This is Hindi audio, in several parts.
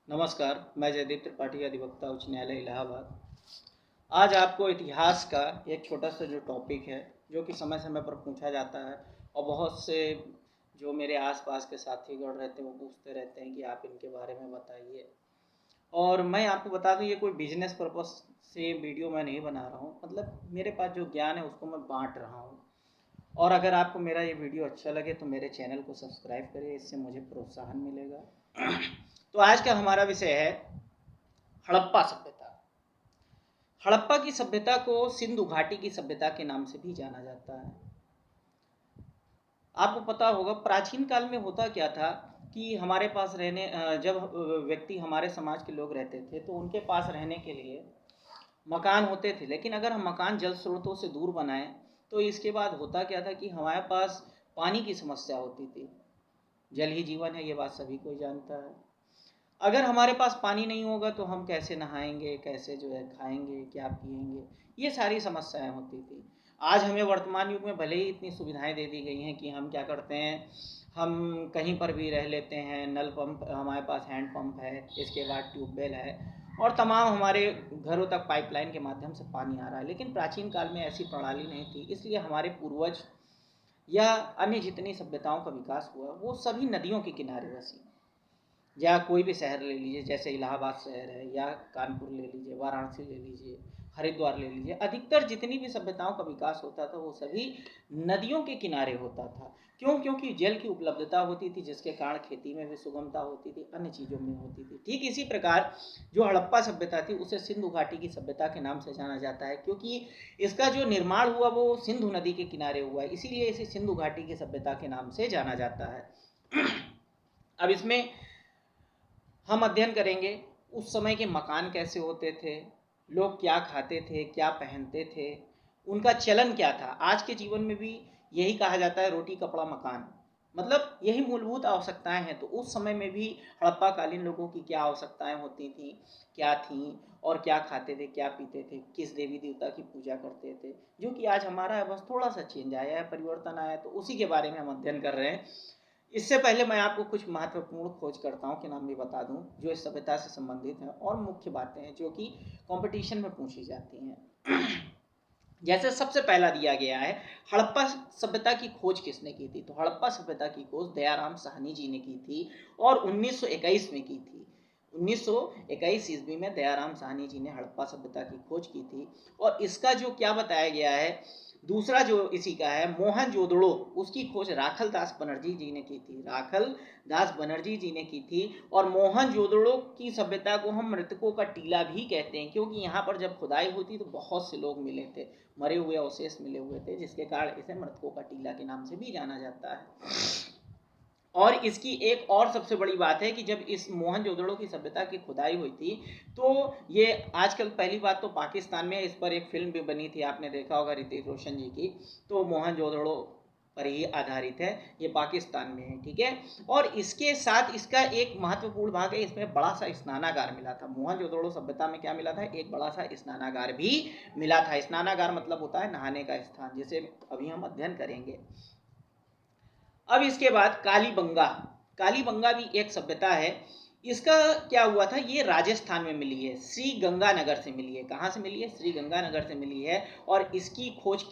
नमस्कार, मैं जयदीप त्रिपाठी, अधिवक्ता उच्च न्यायालय इलाहाबाद। आज आपको इतिहास का एक छोटा सा जो टॉपिक है, जो कि समय समय पर पूछा जाता है और बहुत से जो मेरे आसपास के साथीगण रहते हैं वो पूछते रहते हैं कि आप इनके बारे में बताइए। और मैं आपको बता दूं, ये कोई बिजनेस पर्पस से वीडियो मैं नहीं बना रहा हूँ। मतलब मेरे पास जो ज्ञान है उसको मैं बांट रहा हूँ। और अगर आपको मेरा ये वीडियो अच्छा लगे तो मेरे चैनल को सब्सक्राइब करिए, इससे मुझे प्रोत्साहन मिलेगा। तो आज का हमारा विषय है हड़प्पा सभ्यता। हड़प्पा की सभ्यता को सिंधु घाटी की सभ्यता के नाम से भी जाना जाता है। आपको पता होगा प्राचीन काल में होता क्या था कि हमारे पास जब व्यक्ति हमारे समाज के लोग रहते थे तो उनके पास रहने के लिए मकान होते थे। लेकिन अगर हम मकान जल स्रोतों से दूर बनाएं तो इसके बाद होता क्या था कि हमारे पास पानी की समस्या होती थी। जल ही जीवन है, ये बात सभी कोई जानता है। अगर हमारे पास पानी नहीं होगा तो हम कैसे नहाएंगे, कैसे जो है खाएंगे, क्या पिएंगे, ये सारी समस्याएं होती थी। आज हमें वर्तमान युग में भले ही इतनी सुविधाएं दे दी गई हैं कि हम क्या करते हैं, हम कहीं पर भी रह लेते हैं। नल पंप, हमारे पास हैंड पंप है, इसके बाद ट्यूबवेल है और तमाम हमारे घरों तक पाइपलाइन के माध्यम से पानी आ रहा है। लेकिन प्राचीन काल में ऐसी प्रणाली नहीं थी, इसलिए हमारे पूर्वज या अन्य जितनी सभ्यताओं का विकास हुआ वो सभी नदियों के किनारे बसी। या कोई भी शहर ले लीजिए, जैसे इलाहाबाद शहर है, या कानपुर ले लीजिए, वाराणसी ले लीजिए, हरिद्वार ले लीजिए। अधिकतर जितनी भी सभ्यताओं का विकास होता था वो सभी नदियों के किनारे होता था। क्यों? क्योंकि जल की उपलब्धता होती थी, जिसके कारण खेती में भी सुगमता होती थी, अन्य चीज़ों में होती थी। ठीक इसी प्रकार जो हड़प्पा सभ्यता थी उसे सिंधु घाटी की सभ्यता के नाम से जाना जाता है, क्योंकि इसका जो निर्माण हुआ वो सिंधु नदी के किनारे हुआ है, इसीलिए इसे सिंधु घाटी की सभ्यता के नाम से जाना जाता है। अब इसमें हम अध्ययन करेंगे उस समय के मकान कैसे होते थे, लोग क्या खाते थे, क्या पहनते थे, उनका चलन क्या था। आज के जीवन में भी यही कहा जाता है, रोटी कपड़ा मकान, मतलब यही मूलभूत आवश्यकताएं हैं। तो उस समय में भी हड़प्पा कालीन लोगों की क्या आवश्यकताएं होती थी, क्या थी, और क्या खाते थे, क्या पीते थे, किस देवी देवता की पूजा करते थे, जो कि आज हमारा है, बस थोड़ा सा चेंज आया है, परिवर्तन आया है। तो उसी के बारे में हम अध्ययन कर रहे हैं। इससे पहले मैं आपको कुछ महत्वपूर्ण खोजकर्ताओं के नाम भी बता दूं जो इस सभ्यता से संबंधित हैं, और मुख्य बातें हैं जो कि कंपटीशन में पूछी जाती हैं। जैसे सबसे पहला दिया गया है, हड़प्पा सभ्यता की खोज किसने की थी? तो हड़प्पा सभ्यता की खोज दयाराम साहनी जी ने की थी और 1921 में की थी। 1921 ईस्वी में दयाराम साहनी जी ने हड़प्पा सभ्यता की खोज की थी। और इसका जो क्या बताया गया है, दूसरा जो इसी का है, मोहनजोदड़ो, उसकी खोज राखल दास बनर्जी जी ने की थी। राखल दास बनर्जी जी ने की थी। और मोहनजोदड़ो की सभ्यता को हम मृतकों का टीला भी कहते हैं, क्योंकि यहाँ पर जब खुदाई हुई थी तो बहुत से लोग मिले थे, मरे हुए अवशेष मिले हुए थे, जिसके कारण इसे मृतकों का टीला के नाम से भी जाना जाता है। और इसकी एक और सबसे बड़ी बात है कि जब इस मोहनजोदड़ो की सभ्यता की खुदाई हुई थी तो ये आजकल, पहली बात तो पाकिस्तान में इस पर एक फिल्म भी बनी थी, आपने देखा होगा, ऋतिक रोशन जी की। तो मोहनजोदड़ो पर ही आधारित है, ये पाकिस्तान में है, ठीक है। और इसके साथ इसका एक महत्वपूर्ण भाग है, इसमें बड़ा सा स्नानागार मिला था। मोहनजोदड़ो सभ्यता में क्या मिला था? एक बड़ा सा स्नानागार भी मिला था। स्नानागार मतलब होता है नहाने का स्थान, जिसे अभी हम अध्ययन करेंगे। अब इसके बाद कालीबंगा। कालीबंगा भी एक सभ्यता है। इसका क्या हुआ था, ये राजस्थान में मिली है, श्री गंगानगर से मिली है। कहाँ से मिली है? श्री गंगानगर से मिली है। और इसकी खोज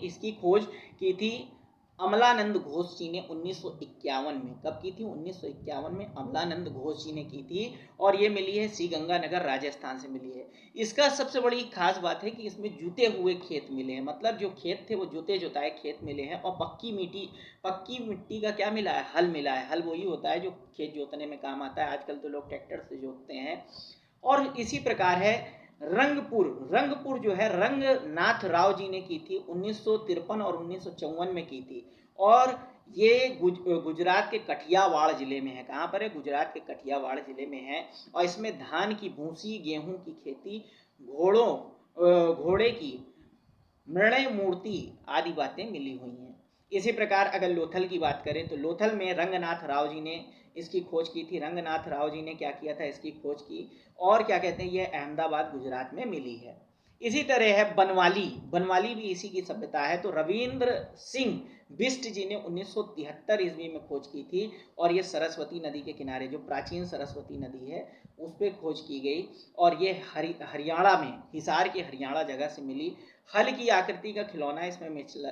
इसकी खोज की थी अमलानंद घोष जी ने 1951 में। कब की थी? 1951 में अमलानंद घोष जी ने की थी। और ये मिली है श्री गंगानगर, राजस्थान से मिली है। इसका सबसे बड़ी खास बात है कि इसमें जुते हुए खेत मिले हैं, मतलब जो खेत थे वो जुते जुताए खेत मिले हैं। और पक्की मिट्टी का क्या मिला है? हल मिला है। हल वही होता है जो खेत जोतने में काम आता है। आजकल तो लोग ट्रैक्टर से जोतते हैं। और इसी प्रकार है रंगपुर जो है, रंगनाथ राव जी ने की थी 1953 और 1954 में की थी। और ये गुजरात के कठियावाड़ जिले में है। कहाँ पर है? गुजरात के कठियावाड़ जिले में है। और इसमें धान की भूसी, गेहूं की खेती, घोड़े की मृणय मूर्ति आदि बातें मिली हुई हैं। इसी प्रकार अगर लोथल की बात करें तो लोथल में रंगनाथ राव जी ने इसकी खोज की थी। रंगनाथ राव जी ने क्या किया था? इसकी खोज की। और क्या कहते हैं, ये अहमदाबाद गुजरात में मिली है। इसी तरह है बनवाली भी इसी की सभ्यता है। तो रविंद्र सिंह बिष्ट जी ने 1973 ईस्वी में खोज की थी और ये सरस्वती नदी के किनारे, जो प्राचीन सरस्वती नदी है उस पर खोज की गई और ये हरियाणा में, हिसार की हरियाणा जगह से मिली। हल की आकृति का खिलौना इसमें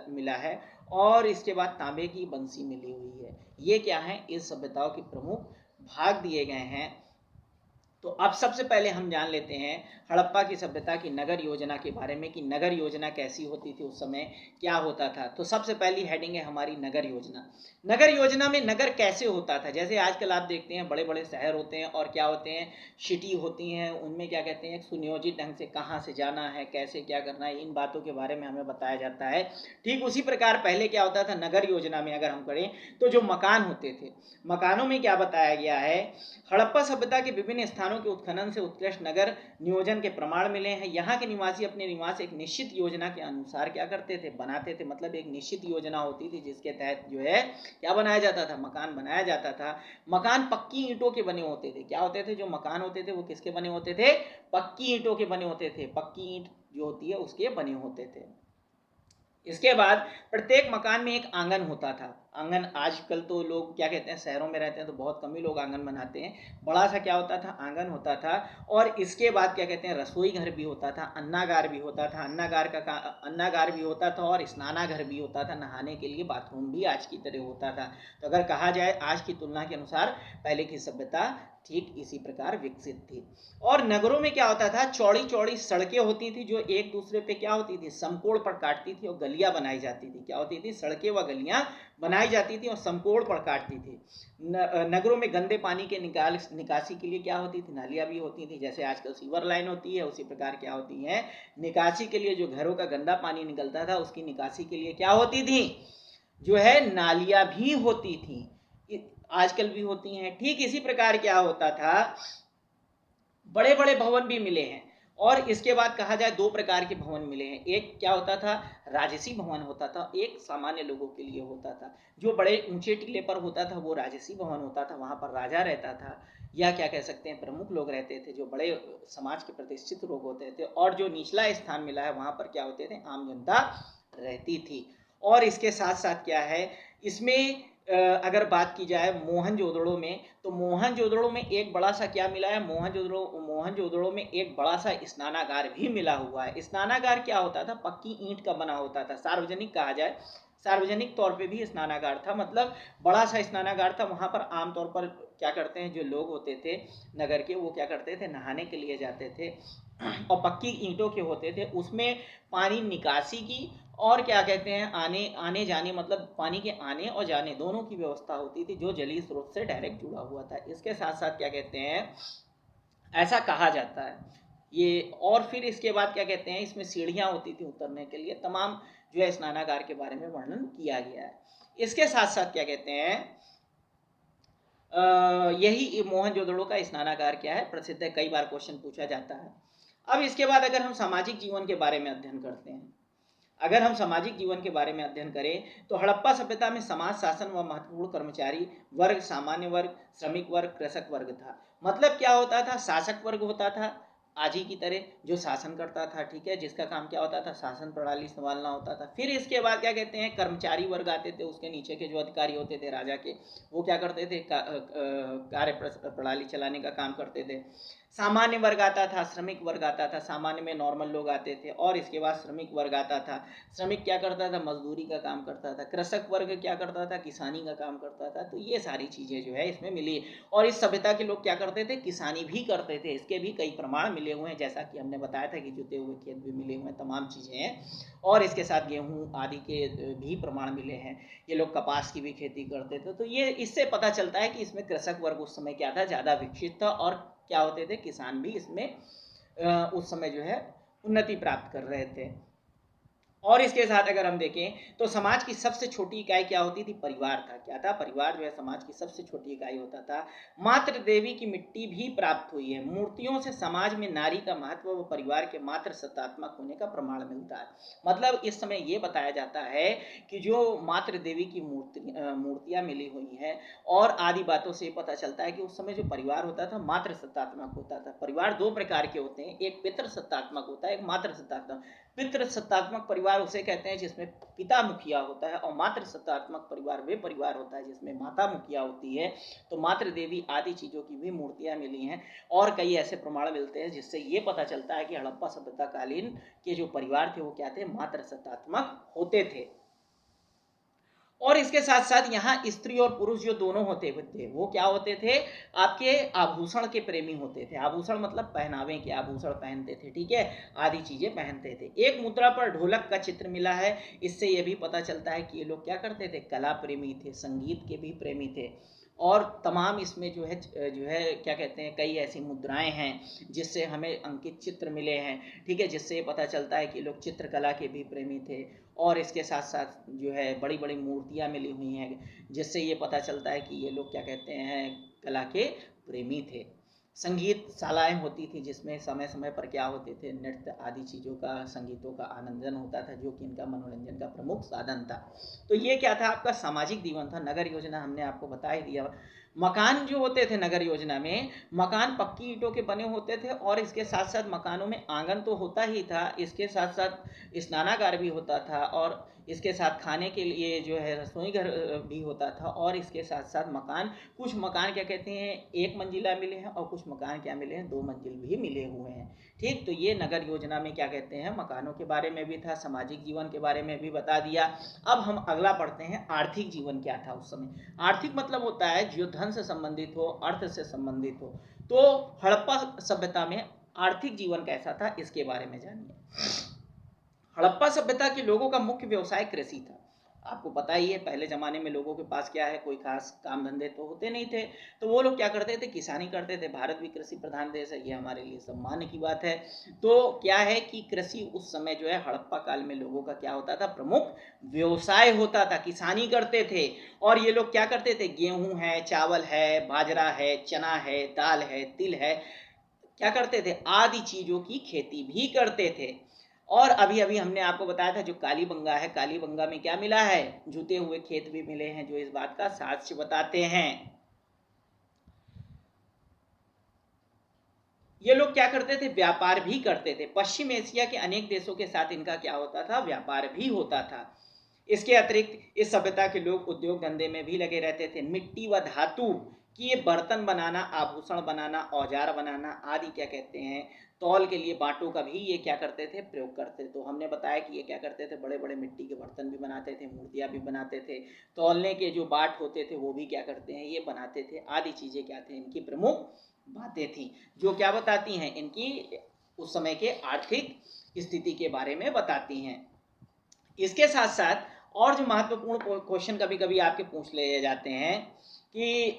मिला है और इसके बाद तांबे की बंसी मिली हुई है। ये क्या है, इस सभ्यताओं के प्रमुख भाग दिए गए हैं। तो अब सबसे पहले हम जान लेते हैं हड़प्पा की सभ्यता की नगर योजना के बारे में कि नगर योजना कैसी होती थी, उस समय क्या होता था। तो सबसे पहली हेडिंग है हमारी नगर योजना। नगर योजना में नगर कैसे होता था, जैसे आजकल आप देखते हैं बड़े बड़े शहर होते हैं और क्या होते हैं, सिटी होती हैं, उनमें क्या कहते हैं सुनियोजित ढंग से कहाँ से जाना है, कैसे क्या करना है, इन बातों के बारे में हमें बताया जाता है। ठीक उसी प्रकार पहले क्या होता था नगर योजना में, अगर हम करें तो जो मकान होते थे, मकानों में क्या बताया गया है, हड़प्पा सभ्यता के विभिन्न स्थानों के उत्खनन से उत्कृष्ट नगर नियोजन के प्रमाण मिले हैं। यहाँ के निवासी अपने निवास एक निश्चित योजना के अनुसार क्या करते थे, बनाते थे। मतलब एक निश्चित योजना होती थी जिसके तहत जो है क्या बनाया जाता था, मकान बनाया जाता था। मकान पक्की ईंटों के बने होते थे। क्या होते थे, जो मकान होते थे वो किसके बने होते थे, पक्की ईंटों के बने होते थे। पक्की ईंट जो होती है उसके बने होते थे। इसके बाद प्रत्येक मकान में एक आंगन होता था। आंगन, आजकल तो लोग क्या कहते हैं शहरों में रहते हैं तो बहुत कम ही लोग आंगन बनाते हैं। बड़ा सा क्या होता था, आंगन होता था। और इसके बाद क्या कहते हैं रसोई घर भी होता था, अन्नागार भी होता था। अन्नागार भी होता था और स्नानाघर भी होता था, नहाने के लिए बाथरूम भी आज की तरह होता था। तो अगर कहा जाए आज की तुलना के अनुसार पहले की सभ्यता ठीक इसी प्रकार विकसित थी। और नगरों में क्या होता था, चौड़ी चौड़ी सड़कें होती थी जो एक दूसरे पे क्या होती थी, समकोण पर काटती थी और गलियां बनाई जाती थी। क्या होती थी, सड़कें व गलियां बनाई जाती थी और समकोण पर काटती थी। नगरों में गंदे पानी के निकासी के लिए क्या होती थी, नालियां भी होती थी। जैसे आजकल सीवर लाइन होती है उसी प्रकार क्या होती है, निकासी के लिए जो घरों का गंदा पानी निकलता था उसकी निकासी के लिए क्या होती थी, जो है नालियां भी होती थी, आजकल भी होती हैं। ठीक इसी प्रकार क्या होता था, बड़े बड़े भवन भी मिले हैं। और इसके बाद कहा जाए दो प्रकार के भवन मिले हैं। एक क्या होता था, राजसी भवन होता था, एक सामान्य लोगों के लिए होता था। जो बड़े ऊंचे टीले पर होता था वो राजसी भवन होता था, वहां पर राजा रहता था या क्या कह सकते हैं प्रमुख लोग रहते थे जो बड़े समाज के प्रतिष्ठित लोग होते थे। और जो निचला स्थान मिला है वहां पर क्या होते थे, आम जनता रहती थी। और इसके साथ साथ क्या है, इसमें अगर बात की जाए मोहनजोदड़ो में, तो मोहनजोदड़ो में एक बड़ा सा क्या मिला है, मोहनजोदड़ो में एक बड़ा सा स्नानागार भी मिला हुआ है। स्नानागार क्या होता था, पक्की ईंट का बना होता था। सार्वजनिक कहा जाए, सार्वजनिक तौर पे भी स्नानागार था, मतलब बड़ा सा स्नानागार था। वहां पर आमतौर पर क्या करते हैं, जो लोग होते थे नगर के वो क्या करते थे, नहाने के लिए जाते थे और पक्की ईंटों के होते थे। उसमें पानी निकासी की और क्या कहते हैं आने जाने, मतलब पानी के आने और जाने दोनों की व्यवस्था होती थी जो जलीय स्रोत से डायरेक्ट जुड़ा हुआ था। इसके साथ साथ क्या कहते हैं, ऐसा कहा जाता है ये। और फिर इसके बाद क्या कहते हैं, इसमें सीढ़ियां होती थी उतरने के लिए। तमाम जो है स्नानागार के बारे में वर्णन किया गया है। इसके साथ साथ क्या कहते हैं, यही मोहनजोदड़ो का स्नानागार क्या है, प्रसिद्ध है, कई बार क्वेश्चन पूछा जाता है। अब इसके बाद अगर हम सामाजिक जीवन के बारे में अध्ययन करते हैं, अगर हम सामाजिक जीवन के बारे में अध्ययन करें तो हड़प्पा सभ्यता में समाज शासन व महत्वपूर्ण कर्मचारी वर्ग, सामान्य वर्ग, श्रमिक वर्ग, कृषक वर्ग था। मतलब क्या होता था, शासक वर्ग होता था आज ही की तरह जो शासन करता था, ठीक है, जिसका काम क्या होता था, शासन प्रणाली संभालना होता था। फिर इसके बाद क्या कहते हैं, कर्मचारी वर्ग आते थे, उसके नीचे के जो अधिकारी होते थे राजा के, वो क्या करते थे, कार्य प्रणाली चलाने का काम करते थे। सामान्य वर्ग आता था, श्रमिक वर्ग आता था, सामान्य में नॉर्मल लोग आते थे। और इसके बाद श्रमिक वर्ग आता था। श्रमिक क्या करता था, मजदूरी का काम करता था। कृषक वर्ग क्या करता था, किसानी का काम करता था। तो ये सारी चीजें जो है इसमें मिली। और इस सभ्यता के लोग क्या करते थे, किसानी भी करते थे। इसके भी कई प्रमाण मिले हुए हैं, जैसा कि हमने बताया था कि जुते हुए खेत भी मिले हुए हैं, तमाम चीजें हैं। और इसके साथ गेहूं आदि के भी प्रमाण मिले हैं। ये लोग कपास की भी खेती करते थे। तो ये इससे पता चलता है कि इसमें कृषक वर्ग उस समय क्या था, ज्यादा विकसित था। और क्या होते थे, किसान भी इसमें उस समय जो है उन्नति प्राप्त कर रहे थे। और इसके साथ अगर हम देखें तो समाज की सबसे छोटी इकाई क्या होती थी, परिवार था। क्या था, परिवार जो है समाज की सबसे छोटी इकाई होता था। मातृ देवी की मिट्टी भी प्राप्त हुई है। मूर्तियों से समाज में नारी का महत्व व परिवार के मातृ सत्तात्मक होने का प्रमाण मिलता है। मतलब इस समय ये बताया जाता है कि जो मातृ देवी की मूर्तियां मिली हुई हैं और आदि बातों से पता चलता है कि उस समय जो परिवार होता था मातृ सत्तात्मक होता था। परिवार दो प्रकार के होते हैं, एक पितृ सत्तात्मक होता है, एक मातृ सत्तात्मक। पितृ सत्तात्मक परिवार परिवार उसे कहते हैं जिसमें पिता मुखिया होता है, और मातृ सत्तात्मक परिवार वे परिवार होता है जिसमें माता मुखिया होती है। तो मातृ देवी आदि चीज़ों की भी मूर्तियां मिली हैं, और कई ऐसे प्रमाण मिलते हैं जिससे ये पता चलता है कि हड़प्पा सभ्यता कालीन के जो परिवार थे वो क्या थे, मातृ सत्तात्मक होते थे। और इसके साथ साथ यहाँ स्त्री और पुरुष जो दोनों होते थे वो क्या होते थे, आपके आभूषण के प्रेमी होते थे। आभूषण मतलब पहनावे के आभूषण पहनते थे, ठीक है, आदि चीजें पहनते थे। एक मुद्रा पर ढोलक का चित्र मिला है, इससे यह भी पता चलता है कि ये लोग क्या करते थे, कला प्रेमी थे, संगीत के भी प्रेमी थे। और तमाम इसमें जो है क्या कहते हैं, कई ऐसी मुद्राएं हैं जिससे हमें अंकित चित्र मिले हैं, ठीक है, जिससे ये पता चलता है कि लोग चित्रकला के भी प्रेमी थे। और इसके साथ साथ जो है बड़ी बड़ी मूर्तियां मिली हुई हैं जिससे ये पता चलता है कि ये लोग क्या कहते हैं, कला के प्रेमी थे। संगीत शालाएं होती थी जिसमें समय समय पर क्या होते थे, नृत्य आदि चीज़ों का, संगीतों का आनंदन होता था जो कि इनका मनोरंजन का प्रमुख साधन था। तो ये क्या था, आपका सामाजिक जीवन था। नगर योजना हमने आपको बता ही दिया। मकान जो होते थे नगर योजना में, मकान पक्की ईंटों के बने होते थे, और इसके साथ साथ मकानों में आंगन तो होता ही था, इसके साथ साथ स्नानागार भी होता था, और इसके साथ खाने के लिए जो है रसोई घर भी होता था। और इसके साथ साथ मकान, कुछ मकान क्या कहते हैं एक मंजिला मिले हैं, और कुछ मकान क्या मिले हैं, 2 मंजिल भी मिले हुए हैं, ठीक। तो ये नगर योजना में क्या कहते हैं, मकानों के बारे में भी था, सामाजिक जीवन के बारे में भी बता दिया। अब हम अगला पढ़ते हैं, आर्थिक जीवन क्या था उस समय। आर्थिक मतलब होता है जो धन से संबंधित हो, अर्थ से संबंधित हो। तो हड़प्पा सभ्यता में आर्थिक जीवन कैसा था, इसके बारे में जानिए। हड़प्पा सभ्यता के लोगों का मुख्य व्यवसाय कृषि था। आपको पता ही है पहले जमाने में लोगों के पास क्या है, कोई खास काम धंधे तो होते नहीं थे, तो वो लोग क्या करते थे, किसानी करते थे। भारत भी कृषि प्रधान देश है, ये हमारे लिए सम्मान की बात है। तो क्या है कि कृषि उस समय जो है हड़प्पा काल में लोगों का क्या होता था, प्रमुख व्यवसाय होता था, किसानी करते थे। और ये लोग क्या करते थे, गेहूं है, चावल है, बाजरा है, चना है, दाल है, तिल है, क्या करते थे, आदि चीजों की खेती भी करते थे। और अभी अभी हमने आपको बताया था जो कालीबंगा है, कालीबंगा में क्या मिला है, जुते हुए खेत भी मिले हैं, जो इस बात का साक्ष्य बताते हैं। ये लोग क्या करते थे, व्यापार भी करते थे। पश्चिम एशिया के अनेक देशों के साथ इनका क्या होता था, व्यापार भी होता था। इसके अतिरिक्त इस सभ्यता के लोग उद्योग धंधे में भी लगे रहते थे। मिट्टी व धातु कि ये बर्तन बनाना, आभूषण बनाना, औजार बनाना आदि क्या कहते हैं, तौल के लिए बाटों का भी ये क्या करते थे, प्रयोग करते थे। तो हमने बताया कि ये क्या करते थे, बड़े बड़े मिट्टी के बर्तन भी बनाते थे, मूर्तियां भी बनाते थे, तौलने के जो बाट होते थे वो भी क्या करते हैं, ये बनाते थे। आदि चीजें क्या थे, इनकी प्रमुख बातें थी जो क्या बताती हैं, इनकी उस समय के आर्थिक स्थिति के बारे में बताती हैं। इसके साथ साथ और जो महत्वपूर्ण क्वेश्चन कभी कभी आपके पूछ ले जाते हैं कि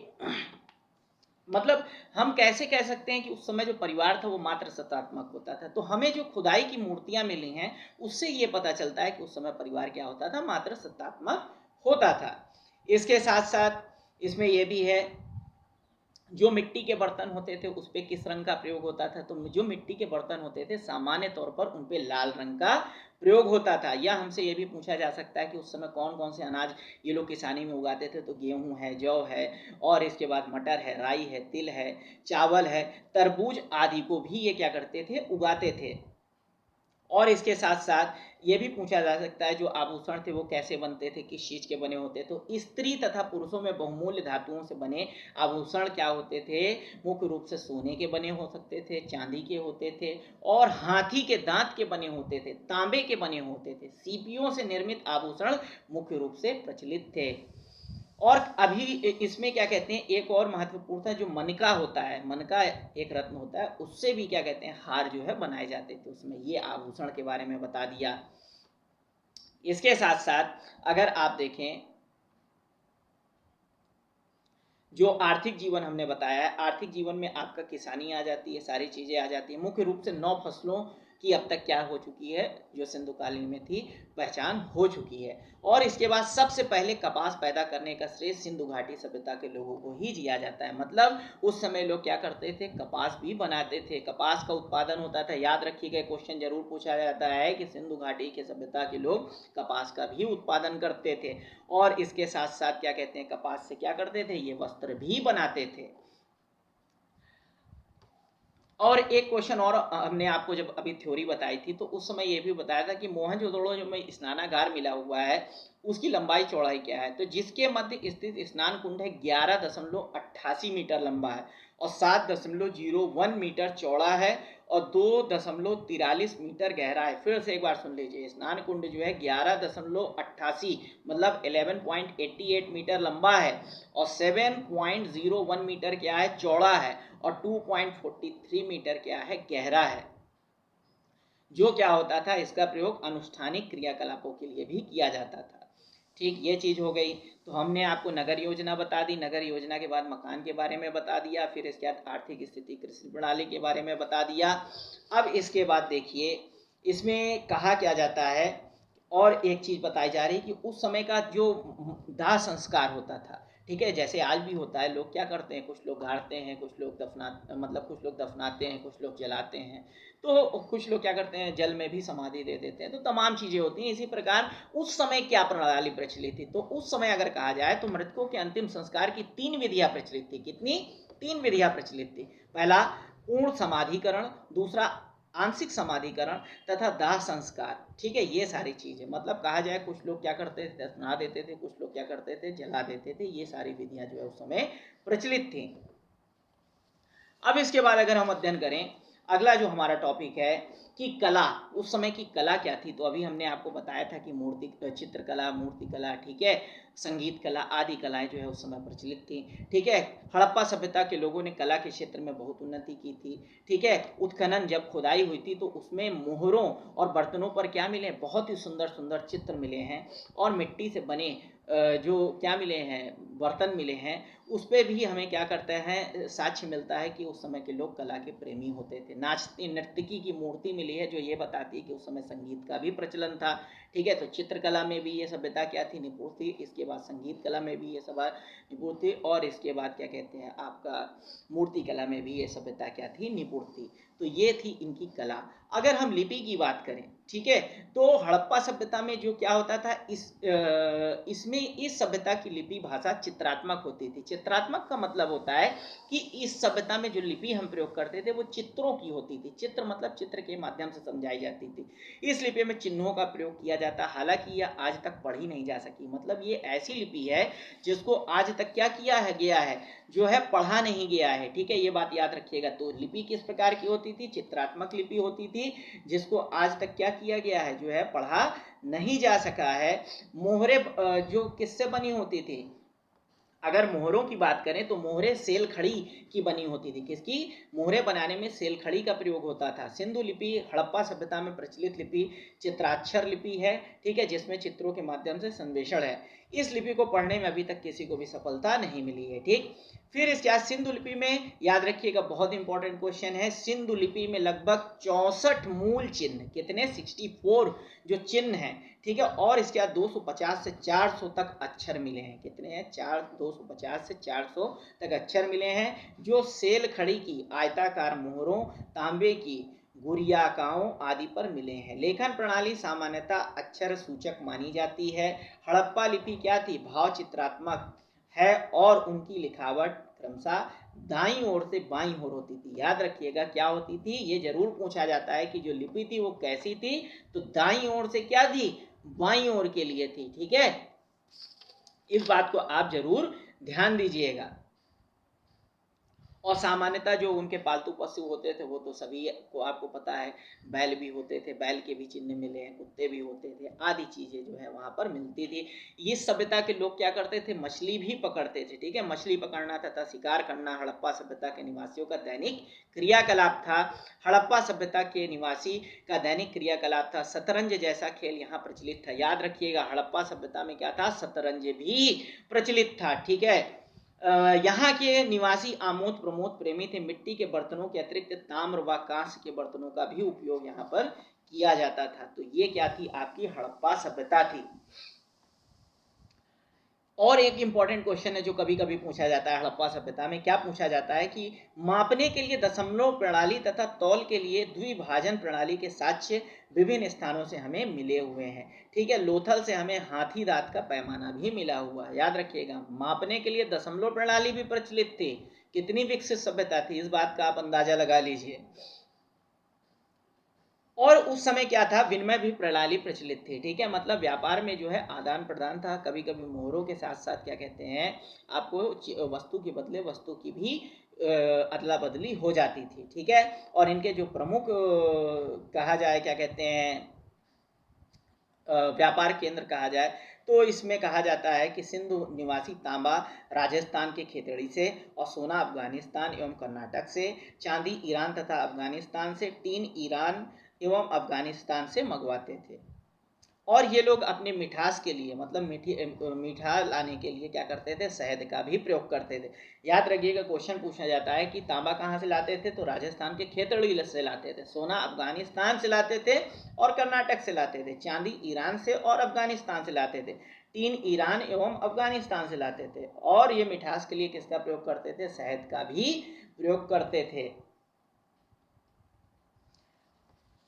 मतलब हम कैसे कह सकते हैं कि उस समय जो परिवार था वो मात्र सत्तात्मक होता था। तो हमें जो खुदाई की मूर्तियां मिली हैं उससे ये पता चलता है कि उस समय परिवार क्या होता था, मात्र सत्तात्मक होता था। इसके साथ साथ इसमें यह भी है, जो मिट्टी के बर्तन होते थे उस पर किस रंग का प्रयोग होता था, तो जो मिट्टी के बर्तन होते थे सामान्य तौर पर उन पर लाल रंग का प्रयोग होता था। या हमसे ये भी पूछा जा सकता है कि उस समय कौन कौन से अनाज ये लोग किसानी में उगाते थे, तो गेहूं है, जौ है, और इसके बाद मटर है, राई है, तिल है, चावल है, तरबूज आदि को भी ये क्या करते थे, उगाते थे। और इसके साथ साथ ये भी पूछा जा सकता है जो आभूषण थे वो कैसे बनते थे, किस चीज के बने होते। तो स्त्री तथा पुरुषों में बहुमूल्य धातुओं से बने आभूषण क्या होते थे, मुख्य रूप से सोने के बने हो सकते थे, चांदी के होते थे, और हाथी के दांत के बने होते थे, तांबे के बने होते थे। सीपियों से निर्मित आभूषण मुख्य रूप से प्रचलित थे। और अभी इसमें क्या कहते हैं, एक और महत्वपूर्ण था जो मनका होता है, मनका एक रत्न होता है, उससे भी क्या कहते हैं, हार जो है बनाए जाते थे उसमें। ये आभूषण के बारे में बता दिया। इसके साथ साथ अगर आप देखें जो आर्थिक जीवन हमने बताया है, आर्थिक जीवन में आपका किसानी आ जाती है, सारी चीजें आ जाती है। मुख्य रूप से 9 फसलों की अब तक क्या हो चुकी है, जो सिंधुकालीन में थी पहचान हो चुकी है। और इसके बाद सबसे पहले कपास पैदा करने का श्रेय सिंधु घाटी सभ्यता के लोगों को ही दिया जाता है। मतलब उस समय लोग क्या करते थे, कपास भी बनाते थे, कपास का उत्पादन होता था। याद रखिएगा, क्वेश्चन जरूर पूछा जाता है कि सिंधु घाटी के सभ्यता के लोग कपास का भी उत्पादन करते थे। और इसके साथ साथ क्या कहते हैं, कपास से क्या करते थे, ये वस्त्र भी बनाते थे। और एक क्वेश्चन और हमने आपको जब अभी थ्योरी बताई थी तो उस समय ये भी बताया था कि मोहनजोदड़ो जो में स्नानागार मिला हुआ है उसकी लंबाई चौड़ाई क्या है, तो जिसके मध्य स्थित स्नान कुंड है 11.88 मीटर लंबा है और 7.01 मीटर चौड़ा है और 2.43 मीटर गहरा है। फिर से एक बार सुन लीजिए, स्नान कुंड जो है 11.88 मतलब 11.88 मीटर लंबा है और 7.01 मीटर क्या है, चौड़ा है और 2.43 मीटर क्या है, गहरा है। जो क्या होता था, इसका प्रयोग अनुष्ठानिक क्रियाकलापों के लिए भी किया जाता था। ठीक, ये चीज हो गई। तो हमने आपको नगर योजना बता दी, नगर योजना के बाद मकान के बारे में बता दिया, फिर इसके बाद आर्थिक स्थिति कृषि प्रणाली के बारे में बता दिया। अब इसके बाद देखिए इसमें कहा क्या जाता है, और एक चीज बताई जा रही कि उस समय का जो दाह संस्कार होता था, ठीक है, जैसे आज भी होता है, लोग क्या करते हैं, कुछ लोग गाड़ते हैं, कुछ लोग कुछ लोग दफनाते हैं, कुछ लोग जलाते हैं, तो कुछ लोग क्या करते हैं, जल में भी समाधि दे देते हैं, तो तमाम चीजें होती हैं। इसी प्रकार उस समय क्या प्रणाली प्रचलित थी, तो उस समय अगर कहा जाए तो मृतकों के अंतिम संस्कार की 3 विधियां प्रचलित थी। कितनी? 3 विधियां प्रचलित थी। पहला पूर्ण समाधिकरण, दूसरा आंशिक समाधिकरण तथा दाह संस्कार। ठीक है, ये सारी चीजें, मतलब कहा जाए कुछ लोग क्या करते थे, दफना देते थे, कुछ लोग क्या करते थे, जला देते थे। ये सारी विधियां जो है उस समय प्रचलित थी। अब इसके बाद अगर हम अध्ययन करें, अगला जो हमारा टॉपिक है कि कला, उस समय की कला क्या थी, तो अभी हमने आपको बताया था कि मूर्ति चित्रकला, मूर्तिकला, ठीक है, संगीत कला आदि कलाएं जो है उस समय प्रचलित थी। ठीक है, हड़प्पा सभ्यता के लोगों ने कला के क्षेत्र में बहुत उन्नति की थी। ठीक है, उत्खनन जब खुदाई हुई थी तो उसमें मोहरों और बर्तनों पर क्या मिले, बहुत ही सुंदर सुंदर चित्र मिले हैं और मिट्टी से बने जो क्या मिले हैं, बर्तन मिले हैं, उस पर भी हमें क्या करते हैं, साक्ष्य मिलता है कि उस समय के लोग कला के प्रेमी होते थे। नाचती नर्तकी की मूर्ति मिली है जो ये बताती है कि उस समय संगीत का भी प्रचलन था। ठीक है, तो चित्रकला में भी ये सभ्यता क्या थी, निपुण थी। इसके बाद संगीत कला में भी ये सब निपुण थी और इसके बाद क्या कहते हैं आपका मूर्ति कला में भी ये सभ्यता क्या थी, निपुण थी। तो ये थी इनकी कला। अगर हम लिपि की बात करें, ठीक है, तो हड़प्पा सभ्यता में जो क्या होता था, इसमें इस सभ्यता की लिपि भाषा चित्रात्मक होती थी। चित्रात्मक का मतलब होता है कि इस सभ्यता में जो लिपि हम प्रयोग करते थे वो चित्रों की होती थी। चित्र मतलब चित्र के माध्यम से समझाई जाती थी। इस लिपि में चिन्हों का प्रयोग किया जाता, हालांकि यह आज तक पढ़ी नहीं जा सकी। मतलब ये ऐसी लिपि है जिसको आज तक क्या किया है गया है, जो है पढ़ा नहीं गया है। ठीक है, ये बात याद रखिएगा। तो लिपि किस प्रकार की होती थी, चित्रात्मक लिपि होती थी जिसको आज तक क्या किया गया है, जो है पढ़ा नहीं जा सका है। मोहरे जो किससे बनी होती थी, अगर मोहरों की बात करें तो मोहरे सेल खड़ी की बनी होती थी। किसकी? मोहरे बनाने में सेल खड़ी का प्रयोग होता था। सिंधु लिपि हड़प्पा सभ्यता में प्रचलित लिपि चित्राक्षर लिपि है। ठीक है, जिसमें चित्रों के माध्यम से संवेषण है। इस लिपि को पढ़ने में अभी तक किसी को भी सफलता नहीं मिली है। ठीक, फिर इसके बाद सिंधु लिपि में याद रखिएगा, बहुत इंपॉर्टेंट क्वेश्चन है, सिंधु लिपि में लगभग 64 मूल चिन्ह, कितने, 64 जो चिन्ह हैं, ठीक है, और इसके बाद 250 से 400 तक अक्षर मिले हैं। कितने हैं, 250 से 400 तक अक्षर मिले हैं जो सेल खड़ी की आयताकार मोहरों, तांबे की गुरियाकाओं आदि पर मिले हैं। लेखन प्रणाली सामान्यतः अक्षर सूचक मानी जाती है। हड़प्पा लिपि क्या थी, भाव चित्रात्मक है और उनकी लिखावट क्रमशः दाईं ओर से बाईं ओर होती थी। याद रखिएगा क्या होती थी, ये जरूर पूछा जाता है कि जो लिपि थी वो कैसी थी, तो दाईं ओर से क्या थी, बाईं ओर के लिए थी। ठीक है, इस बात को आप जरूर ध्यान दीजिएगा। और सामान्यतः जो उनके पालतू पशु होते थे वो तो सभी को आपको पता है, बैल भी होते थे, बैल के भी चिन्ह मिले हैं, कुत्ते भी होते थे, आदि चीजें जो है वहां पर मिलती थी। इस सभ्यता के लोग क्या करते थे, मछली भी पकड़ते थे। ठीक है, मछली पकड़ना तथा शिकार करना हड़प्पा सभ्यता के निवासियों का दैनिक क्रियाकलाप था। हड़प्पा सभ्यता के निवासी का दैनिक क्रियाकलाप था। शतरंज जैसा खेल यहाँ प्रचलित था। याद रखिएगा, हड़प्पा सभ्यता में क्या था, शतरंज भी प्रचलित था। ठीक है, यहाँ के निवासी आमोद प्रमोद प्रेमी थे। मिट्टी के बर्तनों के अतिरिक्त ताम्र व कांस्य के बर्तनों का भी उपयोग यहाँ पर किया जाता था। तो ये क्या थी, आपकी हड़प्पा सभ्यता थी। और एक इंपॉर्टेंट क्वेश्चन है जो कभी कभी पूछा जाता है हड़प्पा सभ्यता में, क्या पूछा जाता है कि मापने के लिए दशमलव प्रणाली तथा तौल के लिए द्विभाजन प्रणाली के साक्ष्य विभिन्न स्थानों से हमें मिले हुए हैं। ठीक है, लोथल से हमें हाथी दांत का पैमाना भी मिला हुआ है। याद रखिएगा, मापने के लिए दशमलव प्रणाली भी प्रचलित थी, कितनी विकसित सभ्यता थी, इस बात का आप अंदाजा लगा लीजिए। और उस समय क्या था, विनिमय भी प्रणाली प्रचलित थी, ठीक है, मतलब व्यापार में जो है आदान प्रदान था, कभी कभी मोहरों के साथ साथ क्या कहते हैं, आपको वस्तु के बदले वस्तु की भी अदला बदली हो जाती थी, ठीक है। और इनके जो प्रमुख कहा जाए क्या कहते हैं व्यापार केंद्र कहा जाए तो इसमें कहा जाता है कि सिंधु निवासी तांबा राजस्थान के खेतड़ी से, और सोना अफगानिस्तान एवं कर्नाटक से, चांदी ईरान तथा अफगानिस्तान से, टीन ईरान एवं अफगानिस्तान से मंगवाते थे। और ये लोग अपने मिठास के लिए, मतलब मीठा लाने के लिए क्या करते थे, शहद का भी प्रयोग करते थे। याद रखिएगा, क्वेश्चन पूछा जाता है कि तांबा कहाँ से लाते थे, तो राजस्थान के खेतड़ी से लाते थे, सोना अफगानिस्तान से लाते थे और कर्नाटक से लाते थे, चांदी ईरान से और अफगानिस्तान से लाते थे, टीन ईरान एवं अफगानिस्तान से लाते थे, और ये मिठास के लिए किसका प्रयोग करते थे, शहद का भी प्रयोग करते थे।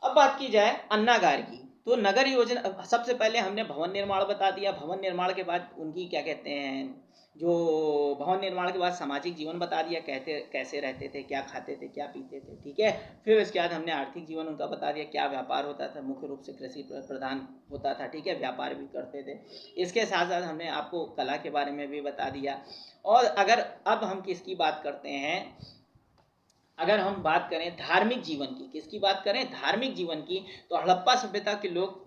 अब बात की जाए अन्नागार की, तो नगर योजना, सबसे पहले हमने भवन निर्माण बता दिया, भवन निर्माण के बाद उनकी क्या कहते हैं, जो भवन निर्माण के बाद सामाजिक जीवन बता दिया, कहते कैसे रहते थे, क्या खाते थे, क्या पीते थे, ठीक है। फिर उसके बाद हमने आर्थिक जीवन उनका बता दिया, क्या व्यापार होता था, मुख्य रूप से कृषि प्रधान होता था, ठीक है, व्यापार भी करते थे। इसके साथ साथ हमने आपको कला के बारे में भी बता दिया। और अगर अब हम किसकी बात करते हैं, अगर हम बात करें धार्मिक जीवन की, किसकी बात करें, धार्मिक जीवन की, तो हड़प्पा सभ्यता के लोग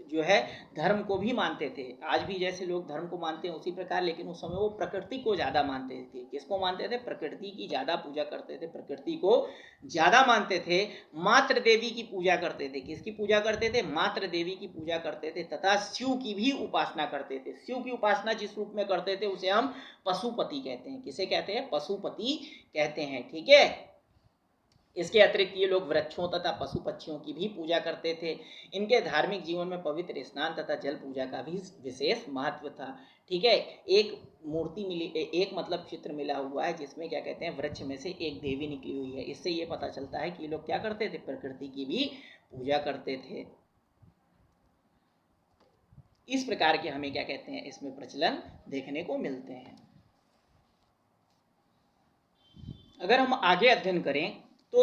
जो है धर्म को भी मानते थे। आज भी जैसे लोग धर्म को मानते हैं उसी प्रकार, लेकिन उस समय वो प्रकृति को ज़्यादा मानते थे। किसको मानते थे, प्रकृति की ज़्यादा पूजा करते थे, प्रकृति को ज़्यादा मानते थे। मातृ देवी की पूजा करते थे, किसकी पूजा करते थे, मातृ देवी की पूजा करते थे, तथा शिव की भी उपासना करते थे। शिव की उपासना जिस रूप में करते थे उसे हम पशुपति कहते हैं। किसे कहते हैं, पशुपति कहते हैं, ठीक है। इसके अतिरिक्त ये लोग वृक्षों तथा पशु पक्षियों की भी पूजा करते थे। इनके धार्मिक जीवन में पवित्र स्नान तथा जल पूजा का भी विशेष महत्व था, ठीक है। एक मूर्ति मिली, एक मतलब चित्र मिला हुआ है जिसमें क्या कहते हैं, वृक्ष में से एक देवी निकली हुई है। इससे ये पता चलता है कि ये लोग क्या करते थे, प्रकृति की भी पूजा करते थे। इस प्रकार के हमें क्या कहते हैं, इसमें प्रचलन देखने को मिलते हैं। अगर हम आगे अध्ययन करें तो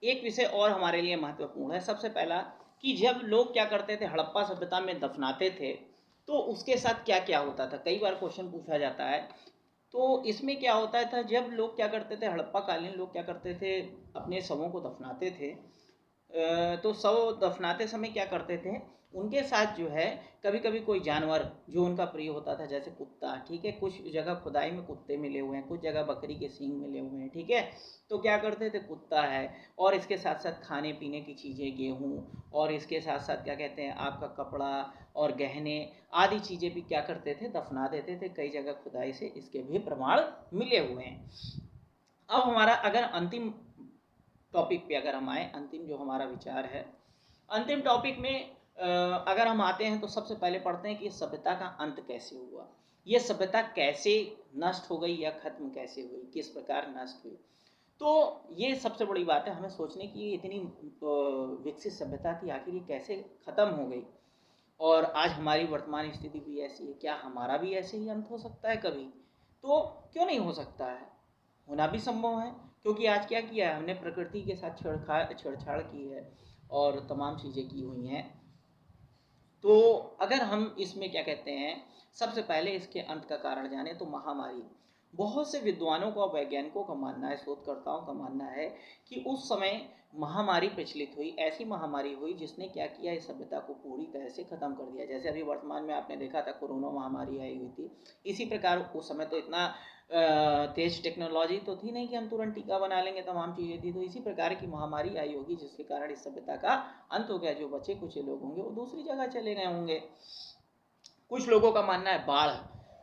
एक विषय और हमारे लिए महत्वपूर्ण है। सबसे पहला कि जब लोग क्या करते थे, हड़प्पा सभ्यता में दफनाते थे तो उसके साथ क्या क्या होता था, कई बार क्वेश्चन पूछा जाता है। तो इसमें क्या होता था, जब लोग क्या करते थे, हड़प्पा कालीन लोग क्या करते थे, अपने शवों को दफनाते थे, तो शव दफनाते समय क्या करते थे, उनके साथ जो है कभी कभी कोई जानवर जो उनका प्रिय होता था, जैसे कुत्ता, ठीक है, कुछ जगह खुदाई में कुत्ते मिले हुए हैं, कुछ जगह बकरी के सींग मिले हुए हैं, ठीक है। तो क्या करते थे, कुत्ता है, और इसके साथ साथ खाने पीने की चीज़ें, गेहूँ, और इसके साथ साथ क्या कहते हैं, आपका कपड़ा और गहने आदि चीज़ें भी क्या करते थे, दफना देते थे। कई जगह खुदाई से इसके भी प्रमाण मिले हुए हैं। अब हमारा अगर अंतिम टॉपिक पे अगर हम आए, अंतिम जो हमारा विचार है, अंतिम टॉपिक में अगर हम आते हैं तो सबसे पहले पढ़ते हैं कि सभ्यता का अंत कैसे हुआ, ये सभ्यता कैसे नष्ट हो गई या खत्म कैसे हुई, किस प्रकार नष्ट हुई। तो ये सबसे बड़ी बात है हमें सोचने की, इतनी विकसित सभ्यता थी, आखिर ये कैसे खत्म हो गई, और आज हमारी वर्तमान स्थिति भी ऐसी है, क्या हमारा भी ऐसे ही अंत हो सकता है कभी? तो क्यों नहीं हो सकता है, होना भी संभव है, क्योंकि आज क्या किया है हमने, प्रकृति के साथ छेड़छाड़ की है और तमाम चीज़ें की हुई हैं। तो अगर हम इसमें क्या कहते हैं, सबसे पहले इसके अंत का कारण जाने तो महामारी। बहुत से विद्वानों का, वैज्ञानिकों का मानना है, शोधकर्ताओं का मानना है कि उस समय महामारी प्रचलित हुई, ऐसी महामारी हुई जिसने क्या किया, इस सभ्यता को पूरी तरह से ख़त्म कर दिया। जैसे अभी वर्तमान में आपने देखा था कोरोना महामारी आई हुई थी, इसी प्रकार उस समय तो इतना तेज टेक्नोलॉजी तो थी नहीं कि हम तुरंत टीका बना लेंगे, तमाम चीज़ें थी। तो इसी प्रकार की महामारी आई होगी जिसके कारण इस सभ्यता का अंत हो गया। जो बचे कुछ लोग होंगे वो दूसरी जगह चले गए होंगे। कुछ लोगों का मानना है बाढ़,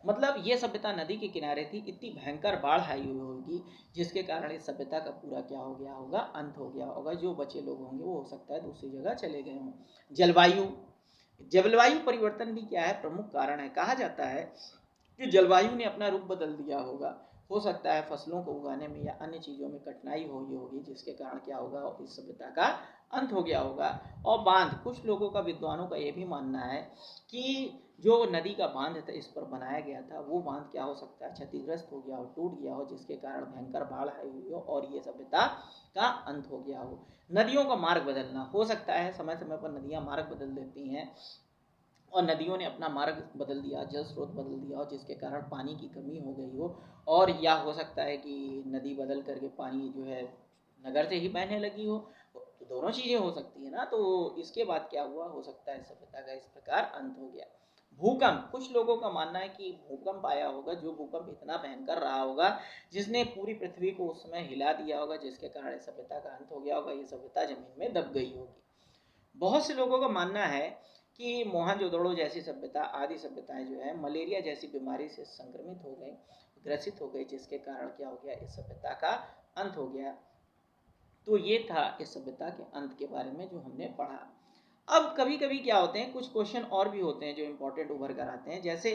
मतलब ये सभ्यता नदी के किनारे थी, इतनी भयंकर बाढ़ आई हुई होगी जिसके कारण इस सभ्यता का पूरा क्या हो गया होगा, अंत हो गया होगा। जो बचे लोग होंगे वो हो सकता है दूसरी जगह चले गए हों। जलवायु, जलवायु परिवर्तन भी क्या है, प्रमुख कारण है। कहा जाता है कि जलवायु ने अपना रूप बदल दिया होगा, हो सकता है फसलों को उगाने में या अन्य चीज़ों में कठिनाई हुई होगी जिसके कारण क्या होगा, इस सभ्यता का अंत हो गया होगा। और बांध, कुछ लोगों का, विद्वानों का ये भी मानना है कि जो नदी का बांध था इस पर बनाया गया था, वो बांध क्या हो सकता है, क्षतिग्रस्त हो गया हो, टूट गया हो, जिसके कारण भयंकर बाढ़ आई हुई हो और ये सभ्यता का अंत हो गया हो। नदियों का मार्ग बदलना हो सकता है, समय समय पर नदियाँ मार्ग बदल देती हैं और नदियों ने अपना मार्ग बदल दिया, जल स्रोत बदल दिया और जिसके कारण पानी की कमी हो गई हो, और या हो सकता है कि नदी बदल करके पानी जो है नगर से ही बहने लगी हो, तो दोनों चीज़ें हो सकती है ना। तो इसके बाद क्या हुआ, हो सकता है सभ्यता का इस प्रकार अंत हो गया। भूकंप, कुछ लोगों का मानना है कि भूकंप आया होगा, जो भूकंप इतना भयंकर रहा होगा जिसने पूरी पृथ्वी को उस समय हिला दिया होगा, जिसके कारण सभ्यता का अंत हो गया होगा, ये सभ्यता जमीन में दब गई होगी। बहुत से लोगों का मानना है कि मोहनजोदड़ो जैसी सभ्यता, आदि सभ्यताएं जो है मलेरिया जैसी बीमारी से संक्रमित हो गई, ग्रसित हो गई, जिसके कारण क्या हो गया, इस सभ्यता का अंत हो गया। तो ये था इस सभ्यता के अंत के बारे में जो हमने पढ़ा। अब कभी कभी क्या होते हैं, कुछ क्वेश्चन और भी होते हैं जो इम्पोर्टेंट उभर कर आते हैं, जैसे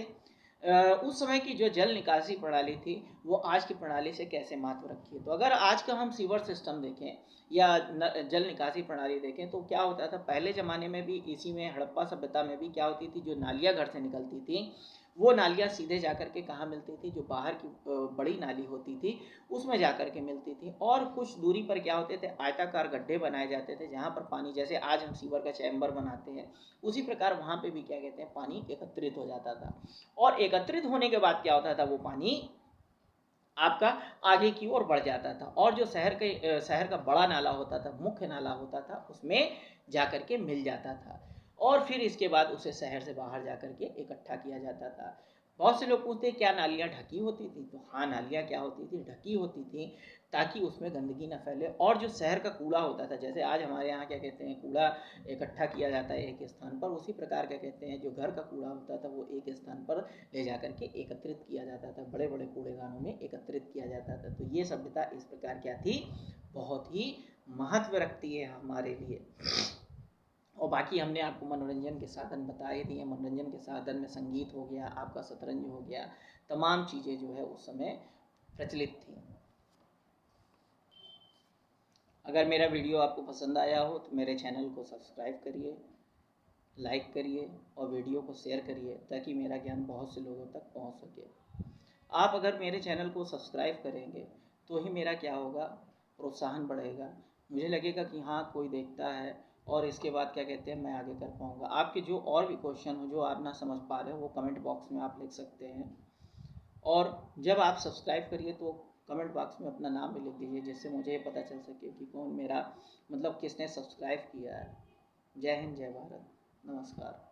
उस समय की जो जल निकासी प्रणाली थी वो आज की प्रणाली से कैसे महत्व रखी है। तो अगर आज का हम सीवर सिस्टम देखें या जल निकासी प्रणाली देखें तो क्या होता था, पहले ज़माने में भी, इसी में हड़प्पा सभ्यता में भी क्या होती थी, जो नालियाँ घर से निकलती थी वो नालियाँ सीधे जाकर के कहाँ मिलती थी, जो बाहर की बड़ी नाली होती थी उसमें जाकर के मिलती थी। और कुछ दूरी पर क्या होते थे, आयताकार गड्ढे बनाए जाते थे जहाँ पर पानी, जैसे आज हम सीवर का चैम्बर बनाते हैं उसी प्रकार वहाँ पे भी क्या कहते हैं, पानी एकत्रित हो जाता था। और एकत्रित होने के बाद क्या होता था, वो पानी आपका आगे की ओर बढ़ जाता था और जो शहर का बड़ा नाला होता था, मुख्य नाला होता था, उसमें जाकर के मिल जाता था और फिर इसके बाद उसे शहर से बाहर जाकर के इकट्ठा किया जाता था। बहुत से लोग पूछते हैं क्या नालियाँ ढकी होती थी, तो हाँ, नालियाँ क्या होती थी, ढकी होती थी ताकि उसमें गंदगी न फैले। और जो शहर का कूड़ा होता था, जैसे आज हमारे यहाँ क्या कहते हैं, कूड़ा इकट्ठा किया जाता है एक स्थान पर, उसी प्रकार क्या कहते हैं, जो घर का कूड़ा होता था वो एक स्थान पर ले जाकर के एकत्रित किया जाता था, बड़े बड़े कूड़ेदानों में एकत्रित किया जाता था। तो ये सभ्यता इस प्रकार क्या थी, बहुत ही महत्व रखती है हमारे लिए। और बाकी हमने आपको मनोरंजन के साधन बताए दिए। मनोरंजन के साधन में संगीत हो गया, आपका शतरंज हो गया, तमाम चीज़ें जो है उस समय प्रचलित थी। अगर मेरा वीडियो आपको पसंद आया हो तो मेरे चैनल को सब्सक्राइब करिए, लाइक करिए और वीडियो को शेयर करिए ताकि मेरा ज्ञान बहुत से लोगों तक पहुंच सके। आप अगर मेरे चैनल को सब्सक्राइब करेंगे तो ही मेरा क्या होगा, प्रोत्साहन बढ़ेगा, मुझे लगेगा कि हाँ कोई देखता है और इसके बाद क्या कहते हैं मैं आगे कर पाऊँगा। आपके जो और भी क्वेश्चन हो जो आप ना समझ पा रहे हो वो कमेंट बॉक्स में आप लिख सकते हैं। और जब आप सब्सक्राइब करिए तो कमेंट बॉक्स में अपना नाम भी लिख दीजिए, जिससे मुझे ये पता चल सके कि कौन मेरा, मतलब किसने सब्सक्राइब किया है। जय हिंद, जय भारत, नमस्कार।